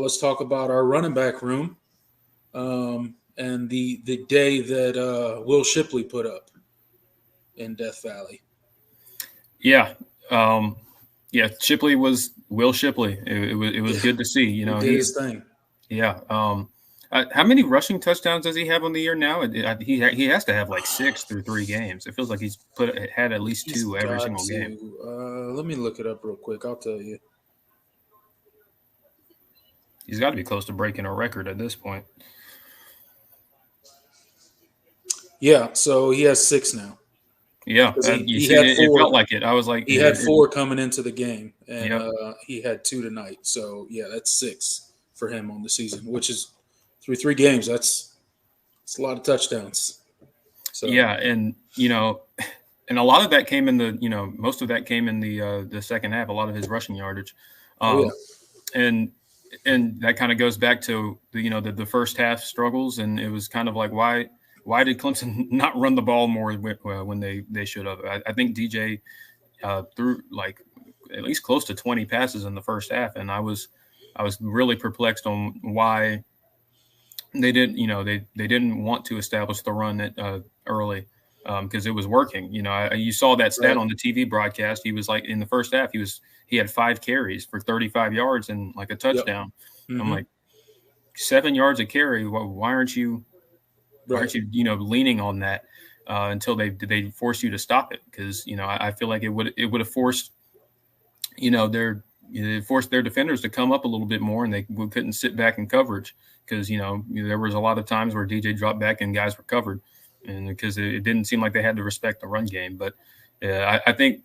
let's talk about our running back room and the day that Will Shipley put up in Death Valley. Yeah. Yeah, Shipley was Will Shipley. It was good to see. He did his thing. Yeah. How many rushing touchdowns does he have on the year now? He has to have like 6 through 3 games. It feels like he's had at least 2 every single game. Let me look it up real quick. I'll tell you. He's got to be close to breaking a record at this point. Yeah, so he has 6 now. Yeah, it felt like it. I was like, he had 4 coming into the game, and he had 2 tonight. So yeah, that's 6 for him on the season, which is through 3 games. That's a lot of touchdowns. So yeah, and and a lot of that came in the most of that came in the second half. A lot of his rushing yardage, and that kind of goes back to the first half struggles, and it was kind of like why did Clemson not run the ball more when they should have? I think DJ threw like at least close to 20 passes in the first half, and I was really perplexed on why they didn't they didn't want to establish the run early because it was working. You saw that stat on the TV broadcast. He was like in the first half he had 5 carries for 35 yards and like a touchdown. Yep. Mm-hmm. I'm like 7 yards a carry. Why aren't you? Why aren't you, leaning on that until they force you to stop it? Because I feel like it would have forced, forced their defenders to come up a little bit more, and they couldn't sit back in coverage because there was a lot of times where DJ dropped back and guys were covered, and because it didn't seem like they had to respect the run game. But I think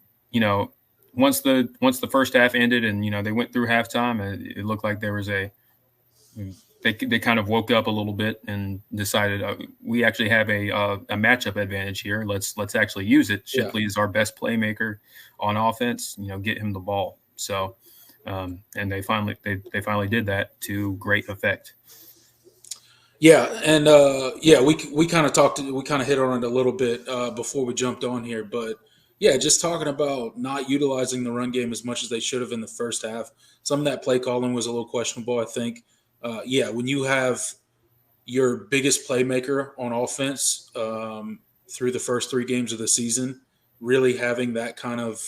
once the first half ended and they went through halftime, it looked like there was They kind of woke up a little bit and decided we actually have a matchup advantage here. Let's actually use it. Shipley is our best playmaker on offense. Get him the ball. So, and they finally did that to great effect. Yeah, and we kind of hit on it a little bit before we jumped on here, but yeah, just talking about not utilizing the run game as much as they should have in the first half. Some of that play calling was a little questionable, I think. When you have your biggest playmaker on offense through the first 3 games of the season, really having that kind of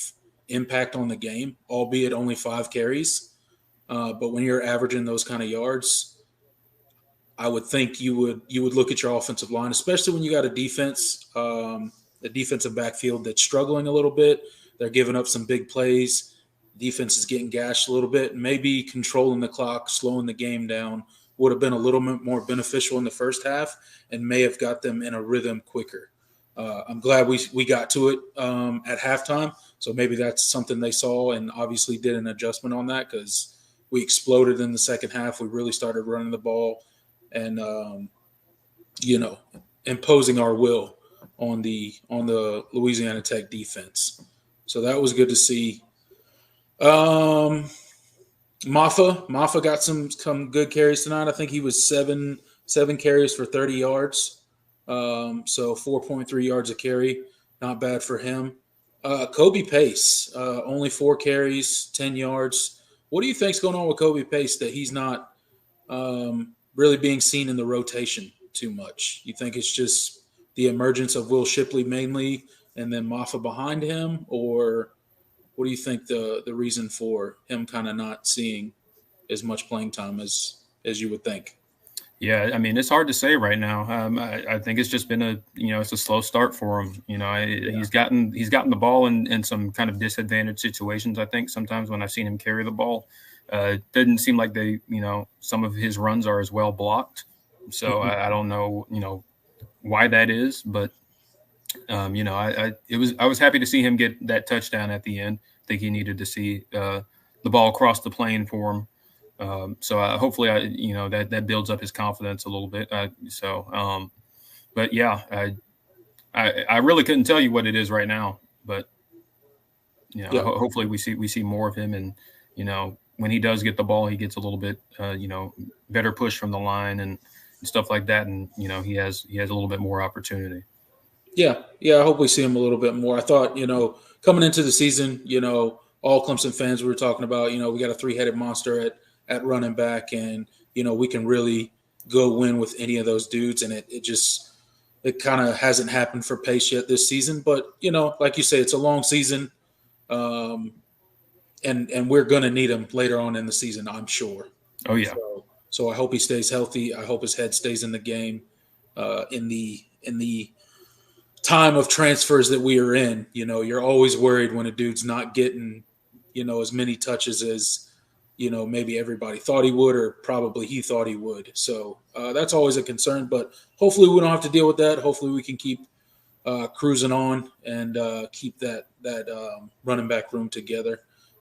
impact on the game, albeit only 5 carries. But when you're averaging those kind of yards, I would think you would look at your offensive line, especially when you got a defense, the defensive backfield that's struggling a little bit. They're giving up some big plays. Defense is getting gashed a little bit. Maybe controlling the clock, slowing the game down would have been a little bit more beneficial in the first half and may have got them in a rhythm quicker. I'm glad we got to it at halftime. So maybe that's something they saw and obviously did an adjustment on that because we exploded in the second half. We really started running the ball and, imposing our will on the Louisiana Tech defense. So that was good to see. Maffa got some good carries tonight. I think he was seven carries for 30 yards. So 4.3 yards a carry. Not bad for him. Kobe Pace, only 4 carries, 10 yards. What do you think's going on with Kobe Pace that he's not really being seen in the rotation too much? You think it's just the emergence of Will Shipley mainly and then Maffa behind him, or what do you think the reason for him kind of not seeing as much playing time as you would think? Yeah, I mean, it's hard to say right now. I think it's just been it's a slow start for him. He's gotten the ball in some kind of disadvantaged situations. I think sometimes when I've seen him carry the ball, it doesn't seem like some of his runs are as well blocked. So I don't know, why that is, but I was happy to see him get that touchdown at the end. I think he needed to see the ball cross the plane for him. So hopefully, that builds up his confidence a little bit. But yeah, I really couldn't tell you what it is right now. But hopefully we see more of him, and when he does get the ball, he gets a little bit better push from the line and stuff like that, and he has a little bit more opportunity. Yeah, I hope we see him a little bit more. I thought coming into the season, all Clemson fans we were talking about, we got a 3-headed monster at running back, and we can really go win with any of those dudes. And it kind of hasn't happened for Pace yet this season. But like you say, it's a long season, and we're going to need him later on in the season, I'm sure. Oh yeah. So I hope he stays healthy. I hope his head stays in the game. In the time of transfers that we are in, you're always worried when a dude's not getting, as many touches as, maybe everybody thought he would, or probably he thought he would. So that's always a concern, but hopefully we don't have to deal with that. Hopefully we can keep cruising on and keep that running back room together.